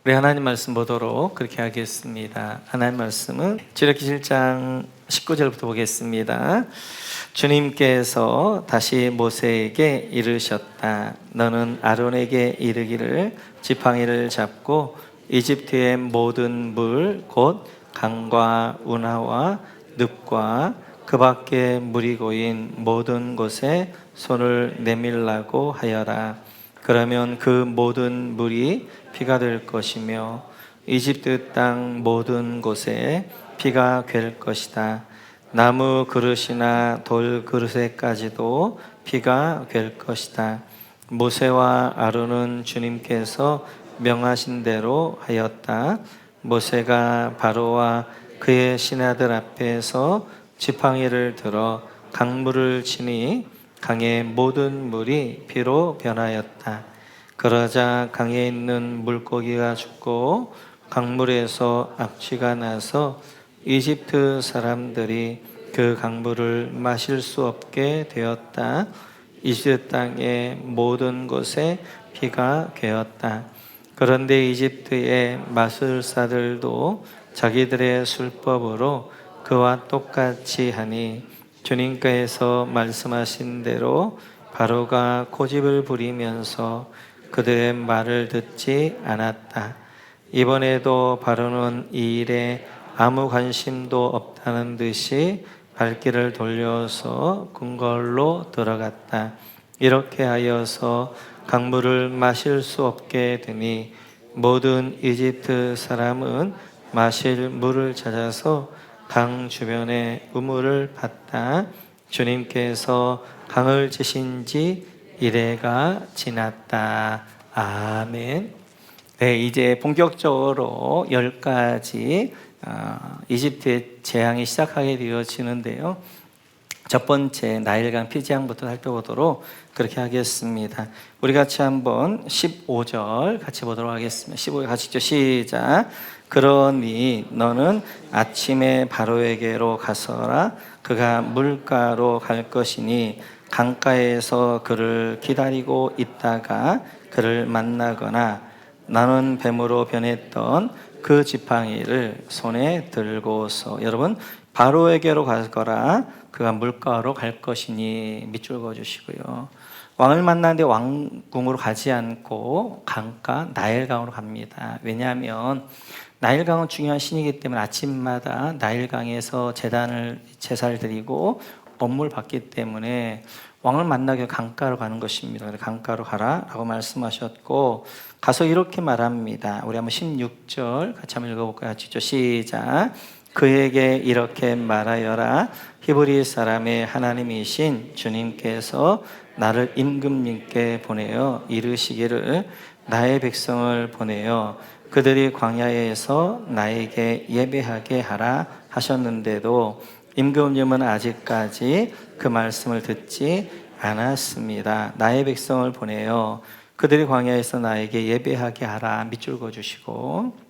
우리 하나님 말씀 보도록 그렇게 하겠습니다. 하나님 말씀은 출애굽기 7장 19절부터 보겠습니다. 주님께서 다시 모세에게 이르셨다. 너는 아론에게 이르기를 지팡이를 잡고 이집트의 모든 물 곧 강과 운하와 늪과 그 밖에 물이 고인 모든 곳에 손을 내밀라고 하여라. 그러면 그 모든 물이 피가 될 것이며 이집트 땅 모든 곳에 피가 될 것이다. 나무 그릇이나 돌 그릇에까지도 피가 될 것이다. 모세와 아론은 주님께서 명하신 대로 하였다. 모세가 바로와 그의 신하들 앞에서 지팡이를 들어 강물을 치니 강의 모든 물이 피로 변하였다. 그러자 강에 있는 물고기가 죽고 강물에서 악취가 나서 이집트 사람들이 그 강물을 마실 수 없게 되었다. 이집트 땅의 모든 곳에 피가 되었다. 그런데 이집트의 마술사들도 자기들의 술법으로 그와 똑같이 하니 주님께서 말씀하신 대로 바로가 고집을 부리면서 그들의 말을 듣지 않았다. 이번에도 바로는 이 일에 아무 관심도 없다는 듯이 발길을 돌려서 궁궐로 들어갔다. 이렇게 하여서 강물을 마실 수 없게 되니 모든 이집트 사람은 마실 물을 찾아서 강 주변에 우물을 팠다. 주님께서 강을 치신 지 이래가 지났다. 아멘. 네, 이제 본격적으로 10가지 이집트의 재앙이 시작하게 되어지는데요. 첫 번째 나일강 피재앙부터 살펴보도록 그렇게 하겠습니다. 우리 같이 한번 15절 같이 보도록 하겠습니다. 15절 같이 읽죠. 시작. 그러니 너는 아침에 바로에게로 가서라. 그가 물가로 갈 것이니 강가에서 그를 기다리고 있다가 그를 만나거나 나는 뱀으로 변했던 그 지팡이를 손에 들고서, 여러분, 바로에게로 갈 거라. 그가 물가로 갈 것이니 밑줄 그어주시고요. 왕을 만나는데 왕궁으로 가지 않고 강가 나일강으로 갑니다. 왜냐하면 나일강은 중요한 신이기 때문에 아침마다 나일강에서 제사를 드리고 업무를 받기 때문에 왕을 만나기 위해 강가로 가는 것입니다. 강가로 가라 라고 말씀하셨고, 가서 이렇게 말합니다. 우리 한번 16절 같이 한번 읽어볼까요? 시작. 그에게 이렇게 말하여라. 히브리 사람의 하나님이신 주님께서 나를 임금님께 보내어 이르시기를 나의 백성을 보내어 그들이 광야에서 나에게 예배하게 하라 하셨는데도 임금님은 아직까지 그 말씀을 듣지 않았습니다. 나의 백성을 보내어 그들이 광야에서 나에게 예배하게 하라. 밑줄 그어주시고,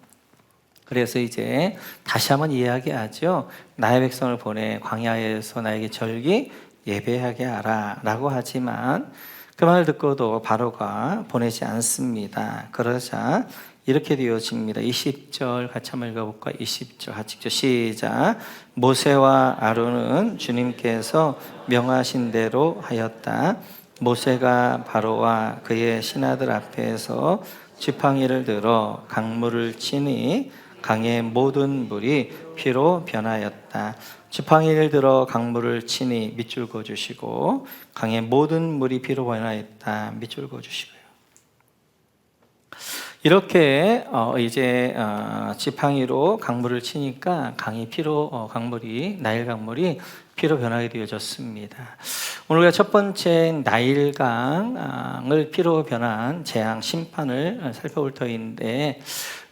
그래서 이제 다시 한번 이야기하죠. 나의 백성을 보내 광야에서 나에게 절기 예배하게 하라 라고 하지만 그 말을 듣고도 바로가 보내지 않습니다. 그러자 이렇게 되어집니다. 20절 같이 한번 읽어볼까요? 20절 같이 읽죠. 시작. 모세와 아론은 주님께서 명하신 대로 하였다. 모세가 바로와 그의 신하들 앞에서 지팡이를 들어 강물을 치니 강의 모든 물이 피로 변하였다. 지팡이를 들어 강물을 치니 밑줄 그어주시고, 강의 모든 물이 피로 변하였다. 밑줄 그어주시고요. 이렇게 이제 지팡이로 강물을 치니까 나일 강물이 피로 변하게 되어졌습니다. 오늘 우리가 첫 번째 나일강을 피로 변한 재앙 심판을 살펴볼 터인데,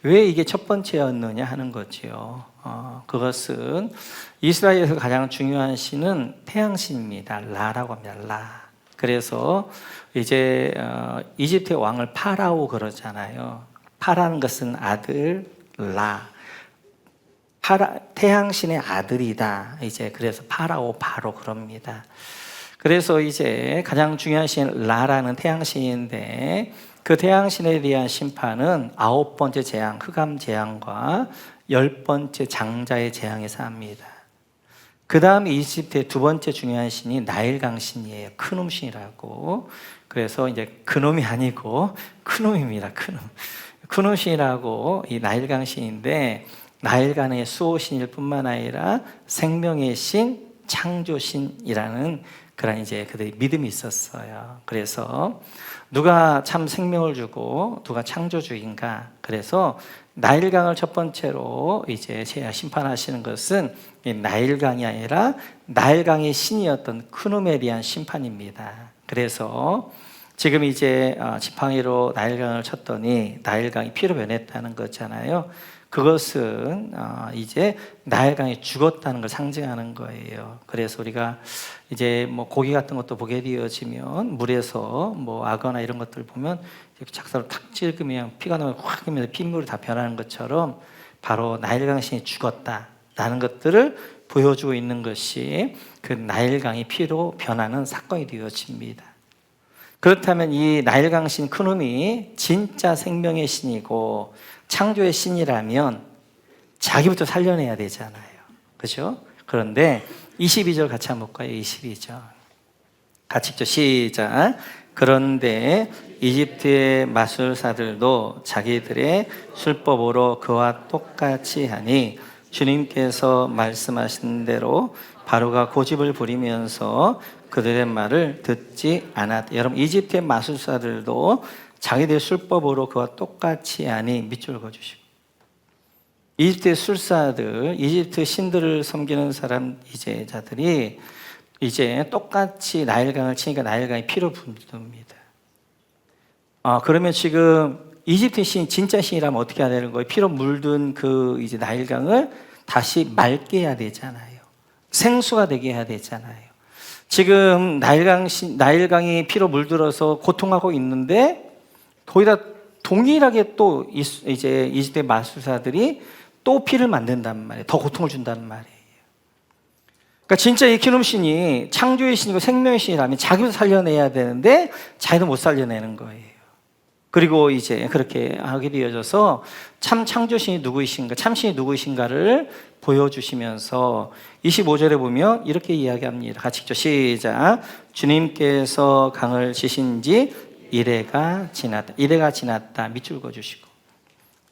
왜 이게 첫 번째였느냐 하는 거지요. 그것은 이스라엘에서 가장 중요한 신은 태양신입니다. 라라고 합니다. 라. 그래서 이제 이집트의 왕을 파라오 그러잖아요. 파라는 것은 아들, 라. 태양신의 아들이다. 이제 그래서 파라오 바로 그럽니다. 그래서 이제 가장 중요한 신 라라는 태양신인데, 그 태양신에 대한 심판은 9번째 재앙, 흑암 재앙과 10번째 장자의 재앙에서 합니다. 그 다음에 이집트의 두 번째 중요한 신이 나일강 신이에요. 크눔 신이라고. 그래서 이제 그놈이 아니고 크눔입니다. 크눔 신이라고 이 나일강 신인데, 나일강의 수호신일 뿐만 아니라 생명의 신, 창조신이라는 그런 이제 그들의 믿음이 있었어요. 그래서 누가 참 생명을 주고 누가 창조주인가? 그래서 나일강을 첫 번째로 이제 심판하시는 것은 나일강이 아니라 나일강의 신이었던 크눔에 대한 심판입니다. 그래서 지금 이제 지팡이로 나일강을 쳤더니 나일강이 피로 변했다는 거잖아요. 그것은 이제 나일강이 죽었다는 걸 상징하는 거예요. 그래서 우리가 이제 뭐 고기 같은 것도 보게 되어지면 물에서 뭐 악어나 이런 것들 보면 작사로 탁 찔으면 피가 나면 확 하면서 핏물이 다 변하는 것처럼 바로 나일강 신이 죽었다라는 것들을 보여주고 있는 것이 그 나일강이 피로 변하는 사건이 되어집니다. 그렇다면 이 나일강 신 크눔이 진짜 생명의 신이고 창조의 신이라면 자기부터 살려내야 되잖아요. 그렇죠? 그런데 22절 같이 한번 볼까요? 22절 같이 읽죠. 시작. 그런데 이집트의 마술사들도 자기들의 술법으로 그와 똑같이 하니 주님께서 말씀하신 대로 바로가 고집을 부리면서 그들의 말을 듣지 않았다. 여러분, 이집트의 마술사들도 자기들의 술법으로 그와 똑같이 하니 밑줄 그어주시고, 이집트의 술사들, 이집트 신들을 섬기는 사람 이제자들이 이제 똑같이 나일강을 치니까 나일강이 피로 붓습니다. 그러면 지금 이집트 신, 진짜 신이라면 어떻게 해야 되는 거예요? 피로 물든 그 이제 나일강을 다시 맑게 해야 되잖아요. 생수가 되게 해야 되잖아요. 지금 나일강이 피로 물들어서 고통하고 있는데 거기다 동일하게 또 이제 이집트의 마술사들이 또 피를 만든단 말이에요. 더 고통을 준다는 말이에요. 그러니까 진짜 이 크눔 신이 창조의 신이고 생명의 신이라면 자기도 살려내야 되는데 자기도 못 살려내는 거예요. 그리고 이제 그렇게 하게 되어져서 참 창조신이 누구이신가, 참신이 누구이신가를 보여주시면서 25절에 보면 이렇게 이야기합니다. 같이 읽죠. 시작. 주님께서 강을 치신 지 이래가 지났다. 이래가 지났다. 밑줄 그어주시고,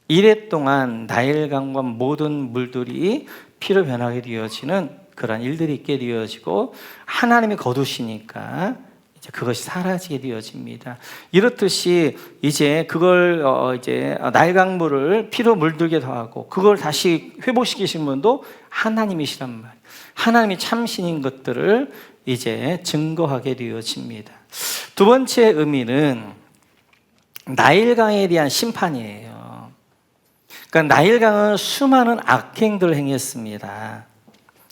이래 동안 나일강과 모든 물들이 피로 변하게 되어지는 그런 일들이 있게 되어지고 하나님이 거두시니까 이제 그것이 사라지게 되어집니다. 이렇듯이 이제 그걸 이제 나일강물을 피로 물들게 하고 그걸 다시 회복시키신 분도 하나님이시란 말이에요. 하나님이 참신인 것들을 이제 증거하게 되어집니다. 두 번째 의미는 나일강에 대한 심판이에요. 그러니까 나일강은 수많은 악행들을 행했습니다.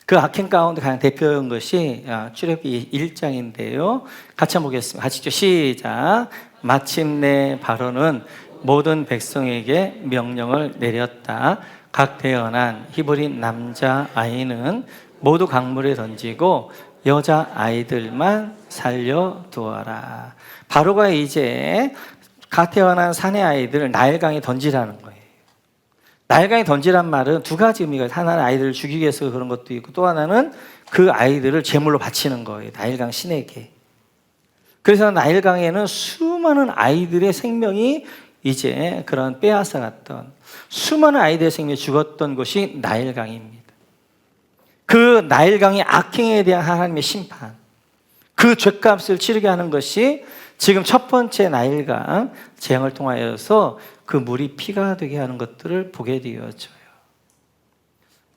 그 악행 가운데 가장 대표적인 것이 출애굽기 1장인데요. 같이 한번 보겠습니다. 같이 시작. 마침내 바로는 모든 백성에게 명령을 내렸다. 각 태어난 히브리 남자 아이는 모두 강물에 던지고 여자 아이들만 살려두어라. 바로가 이제 각 태어난 사내 아이들을 나일강에 던지라는 거예요. 나일강에 던지란 말은 두 가지 의미가 있어요. 하나는 아이들을 죽이기 위해서 그런 것도 있고, 또 하나는 그 아이들을 제물로 바치는 거예요. 나일강 신에게. 그래서 나일강에는 수많은 아이들의 생명이 이제 그런 빼앗아갔던, 수많은 아이들의 생명이 죽었던 곳이 나일강입니다. 그 나일강의 악행에 대한 하나님의 심판, 그 죄값을 치르게 하는 것이 지금 첫 번째 나일강 재앙을 통하여서 그 물이 피가 되게 하는 것들을 보게 되어져요.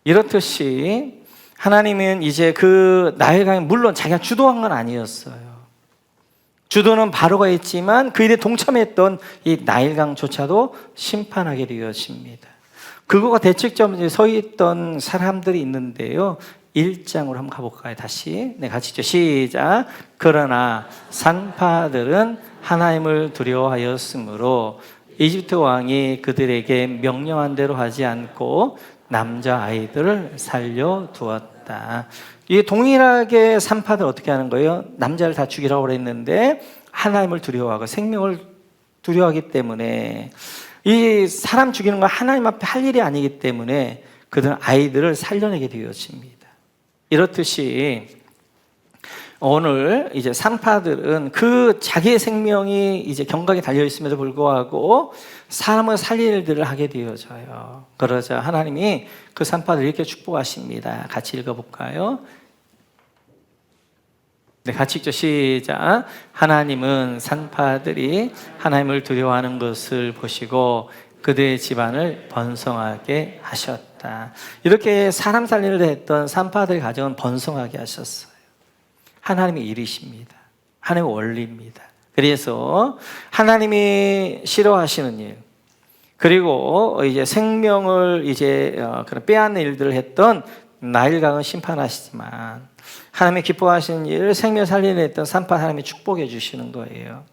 이렇듯이 하나님은 이제 그 나일강이 물론 자기가 주도한 건 아니었어요. 주도는 바로가 했지만 그 일에 동참했던 이 나일강조차도 심판하게 되어집니다. 그거가 대책점에 서 있던 사람들이 있는데요. 1장으로 한번 가볼까요? 다시. 네, 같이 시작. 그러나 산파들은 하나님을 두려워하였으므로 이집트 왕이 그들에게 명령한 대로 하지 않고 남자 아이들을 살려두었다. 이게 동일하게 산파들 어떻게 하는 거예요? 남자를 다 죽이라고 그랬는데 하나님을 두려워하고 생명을 두려워하기 때문에 이 사람 죽이는 건 하나님 앞에 할 일이 아니기 때문에 그들은 아이들을 살려내게 되어집니다. 이렇듯이 오늘 이제 산파들은 그 자기의 생명이 이제 경각에 달려 있음에도 불구하고 사람을 살릴 일들을 하게 되어져요. 그러자 하나님이 그 산파들을 이렇게 축복하십니다. 같이 읽어볼까요? 네, 같이 읽죠. 시작. 하나님은 산파들이 하나님을 두려워하는 것을 보시고 그들의 집안을 번성하게 하셨다. 이렇게 사람 살리를 했던 산파들 가정은 번성하게 하셨어요. 하나님의 일이십니다. 하나님의 원리입니다. 그래서 하나님이 싫어하시는 일, 그리고 이제 생명을 이제 그런 빼앗는 일들을 했던 나일강은 심판하시지만 하나님이 기뻐하시는 일을 생명 살리려 했던 산파 하나님이 축복해 주시는 거예요.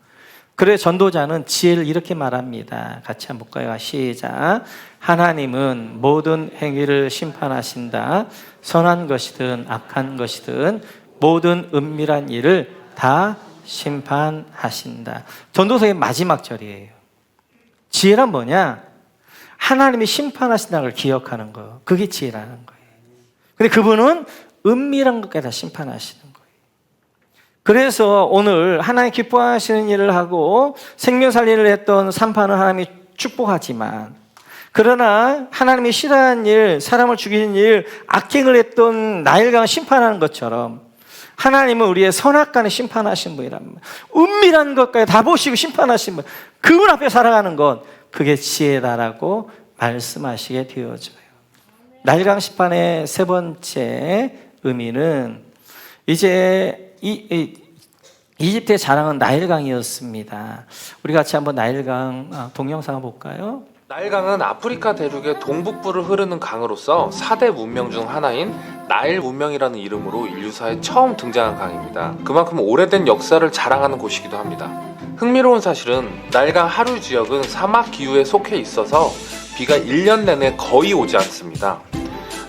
그래 전도자는 지혜를 이렇게 말합니다. 같이 한번 볼까요? 시작. 하나님은 모든 행위를 심판하신다. 선한 것이든 악한 것이든 모든 은밀한 일을 다 심판하신다. 전도서의 마지막 절이에요. 지혜란 뭐냐? 하나님이 심판하신다는 걸 기억하는 거. 그게 지혜라는 거예요. 근데 그분은 은밀한 것까지 다 심판하시는 거예요. 그래서 오늘 하나님 기뻐하시는 일을 하고 생명 살리를 했던 산파는 하나님이 축복하지만, 그러나 하나님이 싫어하는 일, 사람을 죽이는 일, 악행을 했던 나일강을 심판하는 것처럼 하나님은 우리의 선악간을 심판하신 분이란 말이에요. 은밀한 것까지 다 보시고 심판하신 분, 그분 앞에 살아가는 것, 그게 지혜다라고 말씀하시게 되어져요. 나일강 심판의 세 번째 의미는 이제 이집트의 자랑은 나일강이었습니다. 우리 같이 한번 나일강 동영상 볼까요? 나일강은 아프리카 대륙의 동북부를 흐르는 강으로서 4대 문명 중 하나인 나일 문명이라는 이름으로 인류사에 처음 등장한 강입니다. 그만큼 오래된 역사를 자랑하는 곳이기도 합니다. 흥미로운 사실은 나일강 하류 지역은 사막 기후에 속해 있어서 비가 1년 내내 거의 오지 않습니다.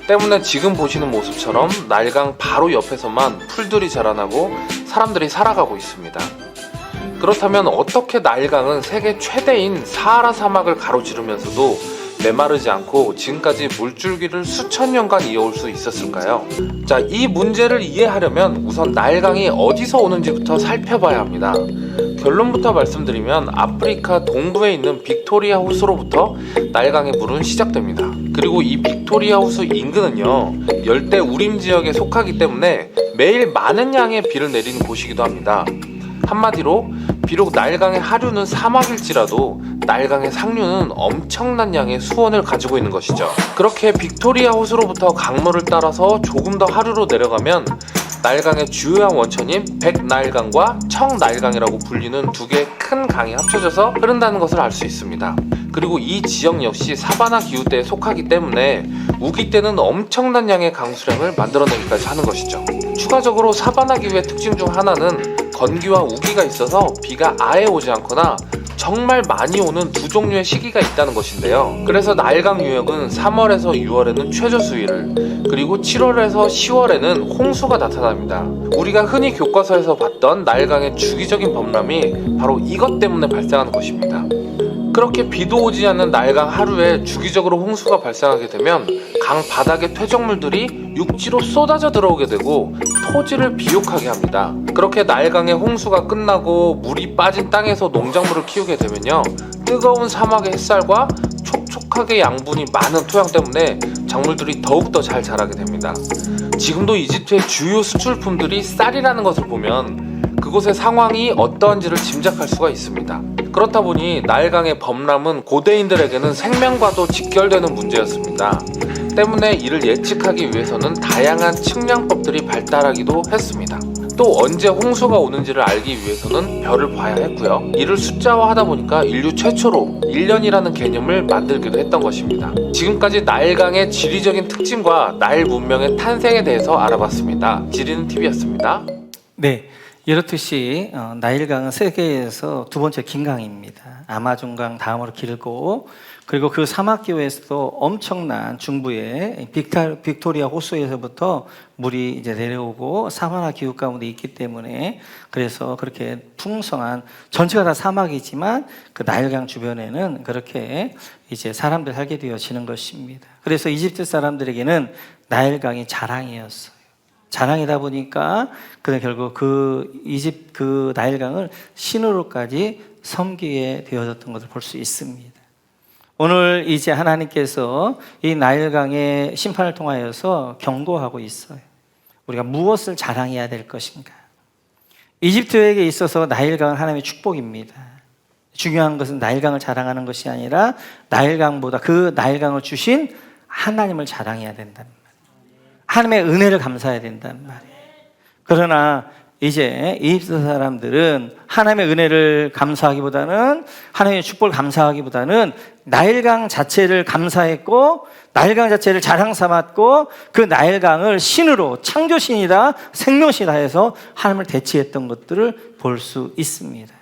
때문에 지금 보시는 모습처럼 나일강 바로 옆에서만 풀들이 자라나고 사람들이 살아가고 있습니다. 그렇다면 어떻게 나일강은 세계 최대인 사하라 사막을 가로지르면서도 메마르지 않고 지금까지 물줄기를 수천 년간 이어올 수 있었을까요? 자, 이 문제를 이해하려면 우선 나일강이 어디서 오는지부터 살펴봐야 합니다. 결론부터 말씀드리면 아프리카 동부에 있는 빅토리아 호수로부터 나일강의 물은 시작됩니다. 그리고 이 빅토리아 호수 인근은요, 열대 우림 지역에 속하기 때문에 매일 많은 양의 비를 내리는 곳이기도 합니다. 한마디로 비록 나일강의 하류는 사막일지라도 나일강의 상류는 엄청난 양의 수온을 가지고 있는 것이죠. 그렇게 빅토리아 호수로부터 강물을 따라서 조금 더 하류로 내려가면 나일강의 주요한 원천인 백나일강과 청나일강이라고 불리는 두 개의 큰 강이 합쳐져서 흐른다는 것을 알 수 있습니다. 그리고 이 지역 역시 사바나 기후대에 속하기 때문에 우기 때는 엄청난 양의 강수량을 만들어내기까지 하는 것이죠. 추가적으로 사바나 기후의 특징 중 하나는 건기와 우기가 있어서 비가 아예 오지 않거나 정말 많이 오는 두 종류의 시기가 있다는 것인데요. 그래서 나일강 유역은 3월에서 6월에는 최저 수위를, 그리고 7월에서 10월에는 홍수가 나타납니다. 우리가 흔히 교과서에서 봤던 나일강의 주기적인 범람이 바로 이것 때문에 발생하는 것입니다. 그렇게 비도 오지 않는 나일강 하류에 주기적으로 홍수가 발생하게 되면 강 바닥의 퇴적물들이 육지로 쏟아져 들어오게 되고 토지를 비옥하게 합니다. 그렇게 나일강의 홍수가 끝나고 물이 빠진 땅에서 농작물을 키우게 되면요, 뜨거운 사막의 햇살과 촉촉하게 양분이 많은 토양 때문에 작물들이 더욱더 잘 자라게 됩니다. 지금도 이집트의 주요 수출품들이 쌀이라는 것을 보면 그곳의 상황이 어떠한지를 짐작할 수가 있습니다. 그렇다 보니 나일강의 범람은 고대인들에게는 생명과도 직결되는 문제였습니다. 때문에 이를 예측하기 위해서는 다양한 측량법들이 발달하기도 했습니다. 또 언제 홍수가 오는지를 알기 위해서는 별을 봐야 했고요. 이를 숫자화하다 보니까 인류 최초로 1년이라는 개념을 만들기도 했던 것입니다. 지금까지 나일강의 지리적인 특징과 나일 문명의 탄생에 대해서 알아봤습니다. 지리는 TV였습니다. 네, 이렇듯이 나일강은 세계에서 두 번째 긴 강입니다. 아마존강 다음으로 길고, 그리고 그 사막기후에서도 엄청난 중부의 빅토리아 호수에서부터 물이 이제 내려오고 사바나 기후 가운데 있기 때문에 그래서 그렇게 풍성한 전체가 다 사막이지만 그 나일강 주변에는 그렇게 이제 사람들 살게 되어지는 것입니다. 그래서 이집트 사람들에게는 나일강이 자랑이었어요. 자랑이다 보니까 그는 결국 그 나일강을 신으로까지 섬기게 되어졌던 것을 볼 수 있습니다. 오늘 이제 하나님께서 이 나일강의 심판을 통하여서 경고하고 있어요. 우리가 무엇을 자랑해야 될 것인가? 이집트에게 있어서 나일강은 하나님의 축복입니다. 중요한 것은 나일강을 자랑하는 것이 아니라 나일강보다 그 나일강을 주신 하나님을 자랑해야 된단 말이에요. 하나님의 은혜를 감사해야 된단 말이에요. 그러나 이제 이집트 사람들은 하나님의 은혜를 감사하기보다는 하나님의 축복을 감사하기보다는 나일강 자체를 감사했고 나일강 자체를 자랑 삼았고 그 나일강을 신으로 창조신이다 생명신이다 해서 하나님을 대치했던 것들을 볼 수 있습니다.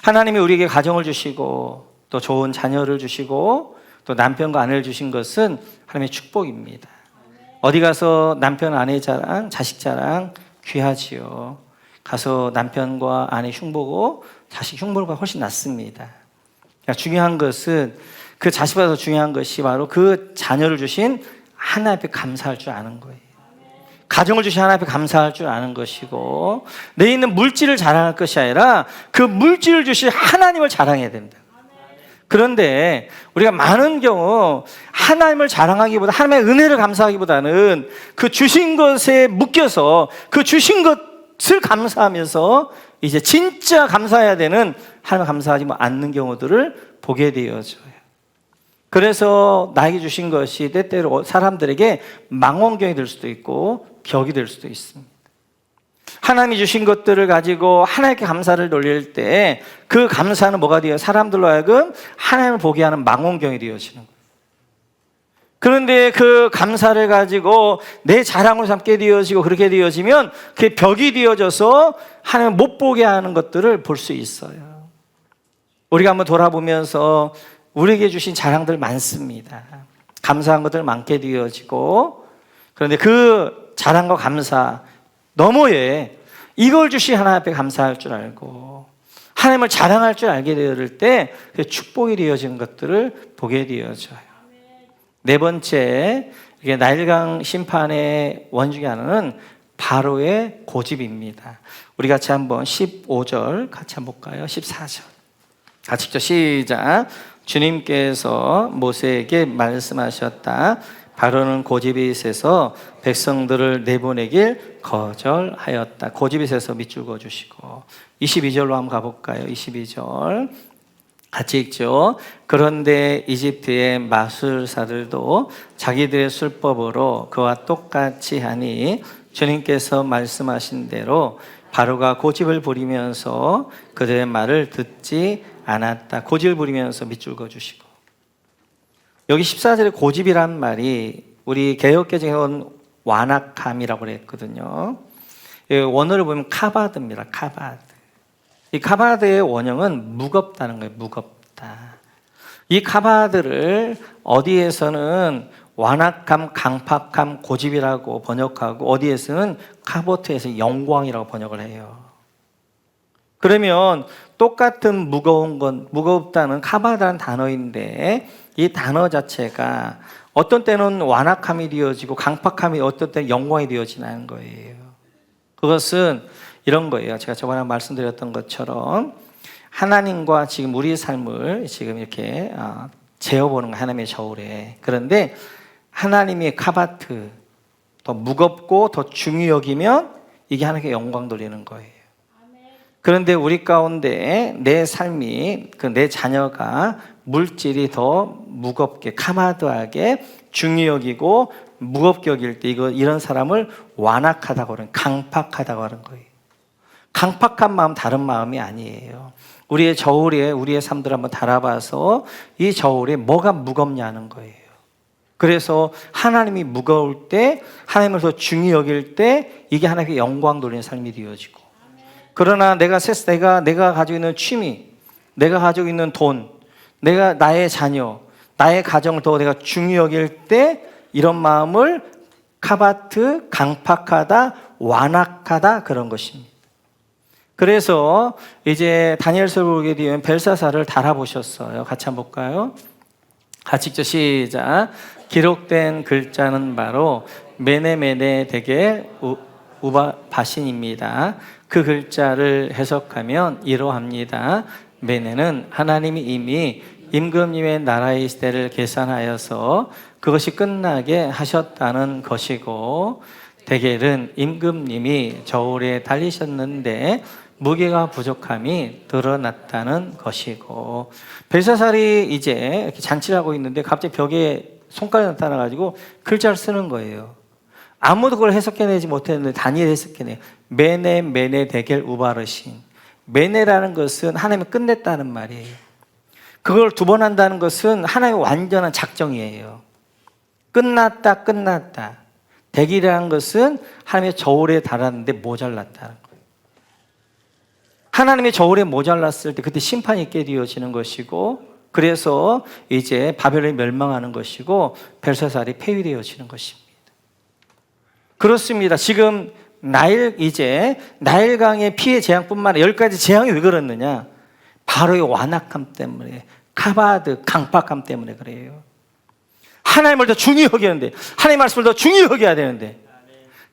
하나님이 우리에게 가정을 주시고 또 좋은 자녀를 주시고 또 남편과 아내를 주신 것은 하나님의 축복입니다. 어디 가서 남편 아내 자랑 자식 자랑 귀하지요. 가서 남편과 아내 흉보고 자식 흉보가 훨씬 낫습니다. 그러니까 중요한 것은 그 자식보다 더 중요한 것이 바로 그 자녀를 주신 하나님 앞에 감사할 줄 아는 거예요. 가정을 주신 하나님 앞에 감사할 줄 아는 것이고 내 있는 물질을 자랑할 것이 아니라 그 물질을 주신 하나님을 자랑해야 된다. 그런데 우리가 많은 경우 하나님을 자랑하기보다 하나님의 은혜를 감사하기보다는 그 주신 것에 묶여서 그 주신 것을 감사하면서 이제 진짜 감사해야 되는 하나님 감사하지 않는 경우들을 보게 되어져요. 그래서 나에게 주신 것이 때때로 사람들에게 망원경이 될 수도 있고 벽이 될 수도 있습니다. 하나님이 주신 것들을 가지고 하나님께 감사를 돌릴 때 그 감사는 뭐가 되어 사람들로 하여금 하나님을 보게 하는 망원경이 되어지는 거예요. 그런데 그 감사를 가지고 내 자랑으로 삼게 되어지고 그렇게 되어지면 그게 벽이 되어져서 하나님을 못 보게 하는 것들을 볼 수 있어요. 우리가 한번 돌아보면서 우리에게 주신 자랑들 많습니다. 감사한 것들 많게 되어지고 그런데 그 자랑과 감사 너머에 이걸 주신 하나님 앞에 감사할 줄 알고 하나님을 자랑할 줄 알게 되어질 때 축복이 되어지는 것들을 보게 되어져요. 네 번째, 이게 나일강 심판의 원 중에 하나는 바로의 고집입니다. 우리 같이 한번 15절 같이 한번 볼까요? 14절 같이 읽죠. 시작. 주님께서 모세에게 말씀하셨다. 바로는 고집이 세서 백성들을 내보내길 거절하였다. 고집이 세서 밑줄 그어주시고 22절로 한번 가볼까요? 22절 같이 읽죠. 그런데 이집트의 마술사들도 자기들의 술법으로 그와 똑같이 하니 주님께서 말씀하신 대로 바로가 고집을 부리면서 그들의 말을 듣지 않았다. 고집을 부리면서 밑줄 그어주시고 여기 14절에 고집이란 말이 우리 개역개정에는 완악함이라고 그랬거든요. 원어를 보면 카바드입니다. 카바드. 이 카바드의 원형은 무겁다는 거예요. 무겁다. 이 카바드를 어디에서는 완악함, 강팍함, 고집이라고 번역하고 어디에서는 카보트에서 영광이라고 번역을 해요. 그러면 똑같은 무겁다는 카바드라는 단어인데 이 단어 자체가 어떤 때는 완악함이 되어지고 강팍함이 어떤 때는 영광이 되어지는 거예요. 그것은 이런 거예요. 제가 저번에 말씀드렸던 것처럼 하나님과 지금 우리의 삶을 지금 이렇게 재어보는 거예요. 하나님의 저울에. 그런데 하나님의 카바트 더 무겁고 더 중히 여기면 이게 하나님께 영광 돌리는 거예요. 그런데 우리 가운데 내 삶이 내 자녀가 물질이 더 무겁게 카마드하게 중히 여기고 무겁게 여길 때 이런 사람을 완악하다고 하는 강팍하다고 하는 거예요. 강팍한 마음 다른 마음이 아니에요. 우리의 저울에 우리의 삶들 한번 달아봐서 이 저울에 뭐가 무겁냐는 거예요. 그래서 하나님이 무거울 때 하나님을 더 중히 여길 때 이게 하나님께 영광 돌리는 삶이 되어지고 그러나 내가 가지고 있는 취미, 내가 가지고 있는 돈, 내가 나의 자녀, 나의 가정을 더 내가 중히 여길 때 이런 마음을 카바트, 강팍하다, 완악하다 그런 것입니다. 그래서 이제 다니엘서를 보게 되면 벨사사를 달아보셨어요. 같이 한번 볼까요? 같이 읽죠. 시작. 기록된 글자는 바로 메네메네 데겔 우바바신입니다. 그 글자를 해석하면 이러합니다. 메네는 하나님이 이미 임금님의 나라의 시대를 계산하여서 그것이 끝나게 하셨다는 것이고, 데겔은 임금님이 저울에 달리셨는데 무게가 부족함이 드러났다는 것이고, 벨사살이 이제 이렇게 잔치를 하고 있는데 갑자기 벽에 손가락이 나타나가지고 글자를 쓰는 거예요. 아무도 그걸 해석해내지 못했는데 다니엘이 해석해내. 메네 메네 데겔 우바르신. 메네라는 것은 하나님이 끝냈다는 말이에요. 그걸 두 번 한다는 것은 하나님의 완전한 작정이에요. 끝났다 끝났다. 데겔이라는 것은 하나님의 저울에 달았는데 모자랐다는 거예요. 하나님의 저울에 모자랐을 때 그때 심판이 있게 되어지는 것이고, 그래서 이제 바벨론이 멸망하는 것이고 벨사살이 폐위되어지는 것입니다. 그렇습니다. 지금 나일강의 피해 재앙뿐만 아니라 10가지 재앙이 왜 그렇느냐? 바로 이 완악함 때문에, 카바드, 강팍함 때문에 그래요. 하나님을 더 중히 여기는데, 하나님의 말씀을 더 중히 여겨야 되는데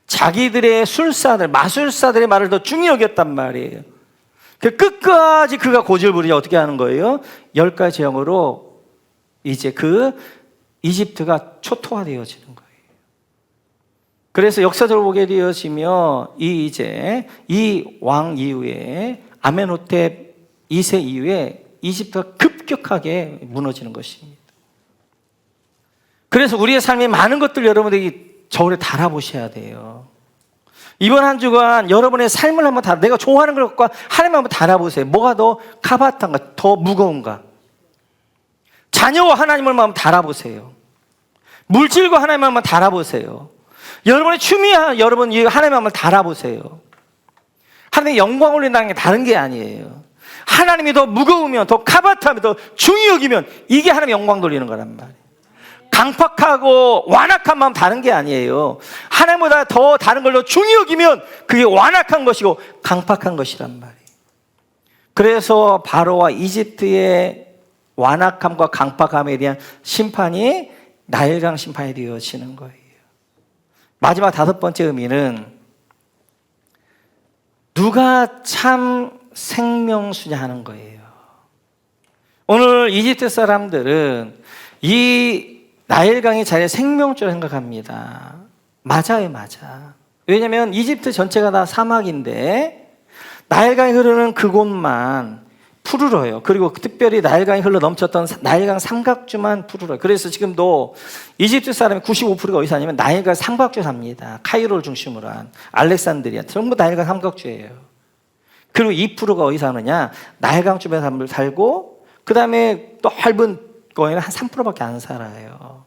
자기들의 술사들, 마술사들의 말을 더 중히 여겼단 말이에요. 끝까지 그가 고집을 부리자 어떻게 하는 거예요? 10가지 재앙으로 이제 그 이집트가 초토화되어지는 거예요. 그래서 역사적으로 보게 되어지며 이 왕 이후에 아멘호텝 2세 이후에 이집트가 급격하게 무너지는 것입니다. 그래서 우리의 삶에 많은 것들 여러분들이 저울에 달아보셔야 돼요. 이번 한 주간 여러분의 삶을 한번 내가 좋아하는 것과 하나님 한번 달아보세요. 뭐가 더 카바탄가, 더 무거운가? 자녀와 하나님을 한번 달아보세요. 물질과 하나님을 한번 달아보세요. 여러분의 취미와 여러분 하나님 한번 달아보세요. 하나님의 영광 올린다는 게 다른 게 아니에요. 하나님이 더 무거우면, 더 카바타하면, 더 중히 여기면 이게 하나님의 영광 돌리는 거란 말이에요. 강팍하고 완악한 마음 다른 게 아니에요. 하나님보다 더 다른 걸 더 중히 여기면 그게 완악한 것이고 강팍한 것이란 말이에요. 그래서 바로와 이집트의 완악함과 강팍함에 대한 심판이 나일강 심판이 되어지는 거예요. 마지막 5번째 의미는 누가 참 생명수냐 하는 거예요. 오늘 이집트 사람들은 이 나일강이 자기의 생명줄을 생각합니다. 맞아요, 맞아. 왜냐하면 이집트 전체가 다 사막인데 나일강이 흐르는 그곳만 푸르러요. 그리고 특별히 나일강이 흘러 넘쳤던 나일강 삼각주만 푸르러요. 그래서 지금도 이집트 사람의 95%가 어디 사냐면 나일강 삼각주에 삽니다. 카이로를 중심으로 한 알렉산드리아 전부 나일강 삼각주예요. 그리고 2%가 어디 사느냐? 나일강 주변에 살고 그 다음에 또 넓은 거에는 한 3%밖에 안 살아요.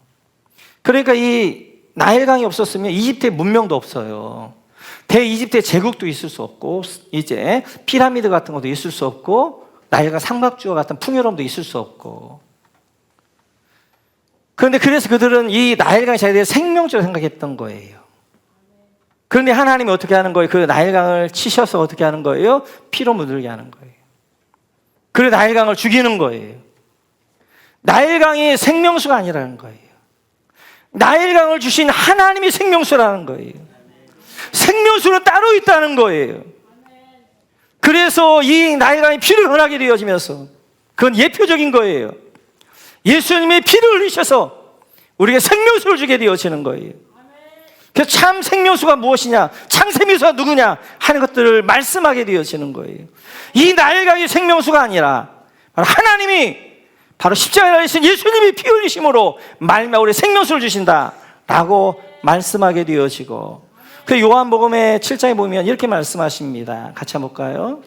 그러니까 이 나일강이 없었으면 이집트의 문명도 없어요. 대이집트의 제국도 있을 수 없고 이제 피라미드 같은 것도 있을 수 없고 나일강 삼각주와 같은 풍요로움도 있을 수 없고. 그런데 그래서 그들은 이 나일강이 자기들의 생명줄을 생각했던 거예요. 그런데 하나님이 어떻게 하는 거예요? 그 나일강을 치셔서 어떻게 하는 거예요? 피로 물들게 하는 거예요. 그래서 나일강을 죽이는 거예요. 나일강이 생명수가 아니라는 거예요. 나일강을 주신 하나님이 생명수라는 거예요. 생명수는 따로 있다는 거예요. 그래서 이 나일강이 피를 흘리게 되어지면서 그건 예표적인 거예요. 예수님의 피를 흘리셔서 우리에게 생명수를 주게 되어지는 거예요. 그래서 참 생명수가 무엇이냐, 참 생명수가 누구냐 하는 것들을 말씀하게 되어지는 거예요. 이 나일강이 생명수가 아니라 하나님이 바로 십자가에 달리신 예수님이 피 흘리심으로 말미암아 우리 생명수를 주신다라고 말씀하게 되어지고, 그 요한복음의 7장에 보면 이렇게 말씀하십니다. 같이 한번 볼까요?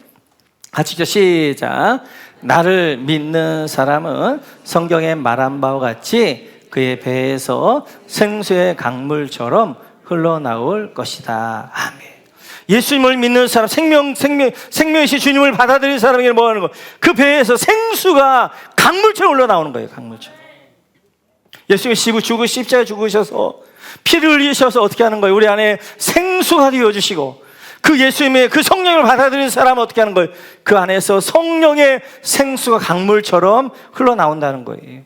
같이 읽죠. 시작. 나를 믿는 사람은 성경에 말한 바와 같이 그의 배에서 생수의 강물처럼 흘러나올 것이다. 아멘. 예수님을 믿는 사람, 생명이신 주님을 받아들인 사람에게 뭐 하는 거? 그 배에서 생수가 강물처럼 흘러나오는 거예요, 강물처럼. 예수님이 죽으시고 십자가에 죽으셔서 피를 흘리셔서 어떻게 하는 거예요? 우리 안에 생수가 되어주시고, 그 예수님의 그 성령을 받아들인 사람은 어떻게 하는 거예요? 그 안에서 성령의 생수가 강물처럼 흘러나온다는 거예요.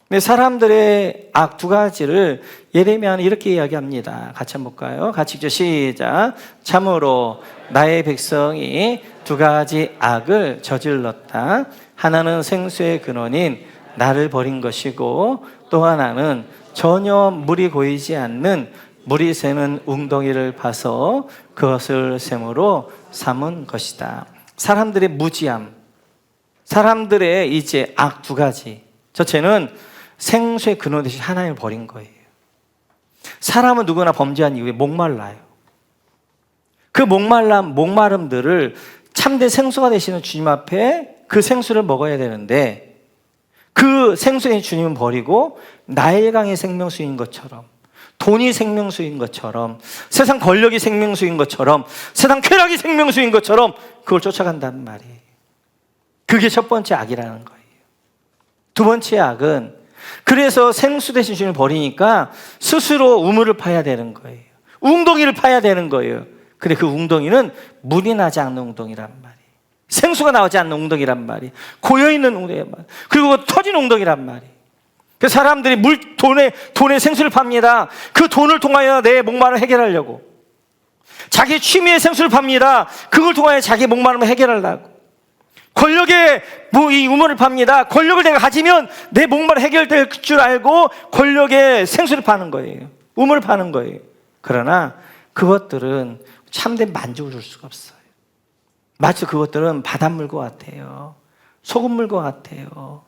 근데 사람들의 악 두 가지를 예레미야는 이렇게 이야기합니다. 같이 한번 볼까요? 같이 읽죠. 시작. 참으로 나의 백성이 두 가지 악을 저질렀다. 하나는 생수의 근원인 나를 버린 것이고, 또 하나는 전혀 물이 고이지 않는 물이 새는 웅덩이를 파서 그것을 샘으로 삼은 것이다. 사람들의 무지함, 사람들의 이제 악 두 가지, 첫째는 생수의 근원 대신 하나님을 버린 거예요. 사람은 누구나 범죄한 이후에 목말라요. 그 목마름들을 참된 생수가 되시는 주님 앞에 그 생수를 먹어야 되는데, 그 생수의 주님은 버리고 나일강이 생명수인 것처럼, 돈이 생명수인 것처럼, 세상 권력이 생명수인 것처럼, 세상 쾌락이 생명수인 것처럼 그걸 쫓아간다는 말이에요. 그게 첫 번째 악이라는 거예요. 두 번째 악은, 그래서 생수 대신 주님을 버리니까 스스로 우물을 파야 되는 거예요. 웅덩이를 파야 되는 거예요. 근데 그 웅덩이는 물이 나지 않는 웅덩이란 말이에요. 생수가 나오지 않는 웅덩이란 말이에요. 고여있는 웅덩이란 말이에요. 그리고 터진 웅덩이란 말이에요. 그 사람들이 돈에 생수를 팝니다. 그 돈을 통하여 내 목마름을 해결하려고. 자기 취미의 생수를 팝니다. 그걸 통하여 자기 목마름을 해결하려고. 권력에 이 우물을 팝니다. 권력을 내가 가지면 내 목마름 해결될 줄 알고 권력에 생수를 파는 거예요. 우물을 파는 거예요. 그러나 그것들은 참된 만족을 줄 수가 없어요. 마치 그것들은 바닷물과 같아요. 소금물과 같아요.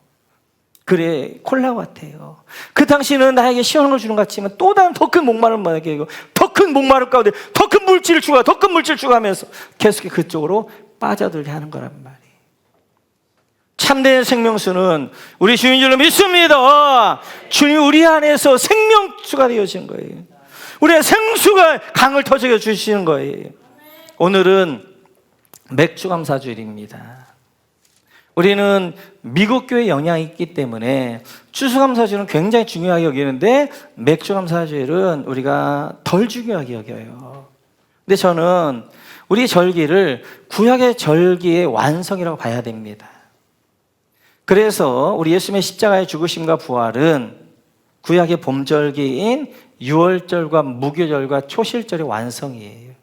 그래, 콜라 같아요. 그 당시는 나에게 시원한 걸 주는 것 같지만 또 다른 더 큰 목마름을 만나게 하고, 더 큰 목마름 가운데 더 큰 물질을 추가, 더 큰 물질을 추가하면서 계속 그쪽으로 빠져들게 하는 거란 말이에요. 참된 생명수는 우리 주인 줄로 믿습니다. 주님 우리 안에서 생명수가 되어진 거예요. 우리의 생수가 강을 터져 주시는 거예요. 오늘은 맥주감사주일입니다. 우리는 미국 교회 영향이 있기 때문에 추수감사주일은 굉장히 중요하게 여기는데, 맥주감사주일은 우리가 덜 중요하게 여겨요. 근데 저는 우리 절기를 구약의 절기의 완성이라고 봐야 됩니다. 그래서 우리 예수님의 십자가의 죽으심과 부활은 구약의 봄절기인 유월절과 무교절과 초실절의 완성이에요.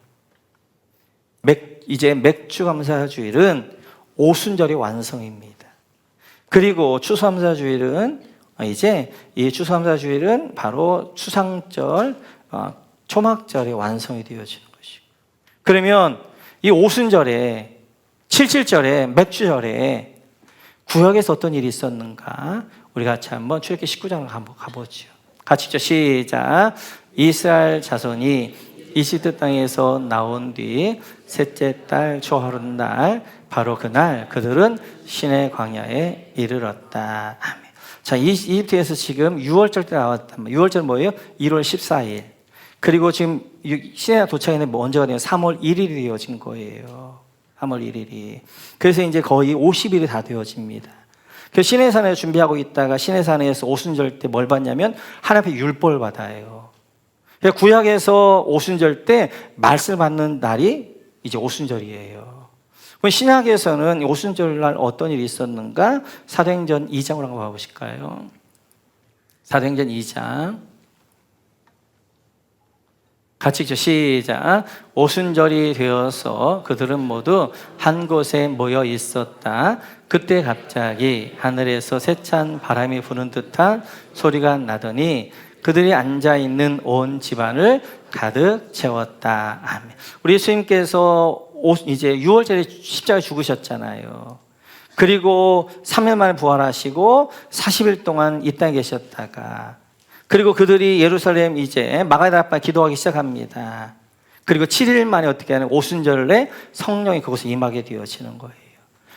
이제 맥주감사주일은 오순절의 완성입니다. 그리고 추수감사주일은 이제 이 추수감사주일은 바로 추상절, 초막절의 완성이 되어지는 것이고, 그러면 이 오순절에, 칠칠절에, 맥주절에 구약에서 어떤 일이 있었는가? 우리 같이 한번 출애굽기 19장을 한번 가보죠. 같이 읽죠. 시작. 이스라엘 자손이 이집트 땅에서 나온 뒤 셋째 달 초하룻 날, 바로 그날 그들은 시내 광야에 이르렀다. 아멘. 자, 이집트에서 지금 6월절 때 나왔단 말이에요. 6월절 뭐예요? 1월 14일. 그리고 지금 시내에 도착했는데 언제가 되면 3월 1일이 되어진 거예요. 3월 1일이. 그래서 이제 거의 50일이 다 되어집니다. 그래서 시내산에 준비하고 있다가 시내산에서 오순절 때 뭘 받냐면 하나님 앞에 율법을 받아요. 구약에서 오순절 때 말씀을 받는 날이 이제 오순절이에요. 신약에서는 오순절 날 어떤 일이 있었는가? 사도행전 2장으로 한번 봐보실까요? 사도행전 2장. 같이 읽죠. 시작. 오순절이 되어서 그들은 모두 한 곳에 모여 있었다. 그때 갑자기 하늘에서 세찬 바람이 부는 듯한 소리가 나더니 그들이 앉아있는 온 집안을 가득 채웠다. 아멘. 우리 예수님께서 이제 6월절에 십자가에 죽으셨잖아요. 그리고 3일 만에 부활하시고 40일 동안 이 땅에 계셨다가, 그리고 그들이 예루살렘 이제 마가다 앞에 기도하기 시작합니다. 그리고 7일 만에 어떻게 하는 오순절에 성령이 그곳에 임하게 되어지는 거예요.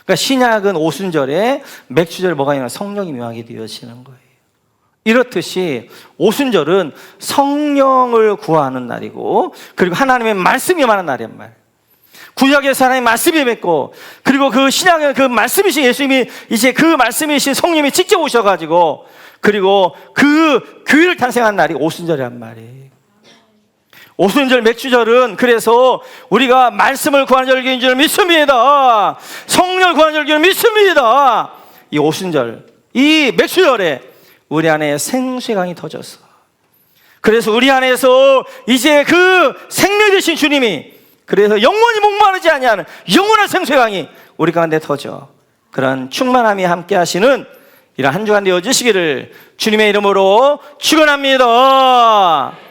그러니까 신약은 오순절에, 맥주절에 뭐가 있냐면 성령이 임하게 되어지는 거예요. 이렇듯이 오순절은 성령을 구하는 날이고, 그리고 하나님의 말씀이 임하는 날이란 말이에요. 구약에서 하나님의 말씀이 맺고, 그리고 그 신약의 그 말씀이신 예수님이, 이제 그 말씀이신 성령님이 직접 오셔가지고, 그리고 그 교회를 탄생한 날이 오순절이란 말이에요. 오순절 맥주절은 그래서 우리가 말씀을 구하는 절기인 줄 믿습니다. 성령을 구하는 절기를 믿습니다. 이 오순절, 이 맥주절에 우리 안에 생수의 강이 터졌어. 그래서 우리 안에서 이제 그 생명 되신 주님이, 그래서 영원히 목마르지 아니하는 영원한 생수의 강이 우리 가운데 터져 그런 충만함이 함께 하시는 이런 한 주간 되어주시기를 주님의 이름으로 축원합니다.